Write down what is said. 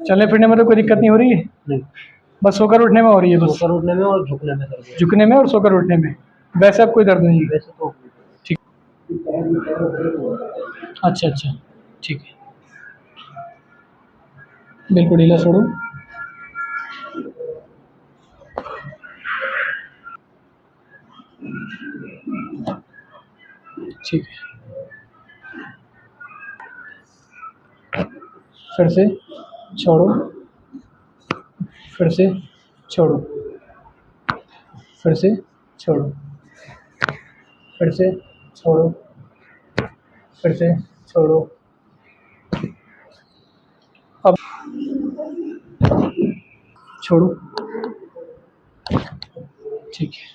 चलने फिरने में तो कोई दिक्कत नहीं हो रही है? नहीं, बस सोकर उठने में हो रही है बस? सोकर उठने में और झुकने में दर्द है। झुकने में और सोकर उठने में, वैसे अब कोई दर्द नहीं है? वैसे तो ठीक। अच्छा अच्छा, ठीक है। बिल्कुल ढीला छोड़ो। ठीक है, फिर से छोड़ो, फिर से छोड़ो, फिर से छोड़ो, फिर से छोड़ो, फिर से छोड़ो। अब छोड़ो। ठीक है।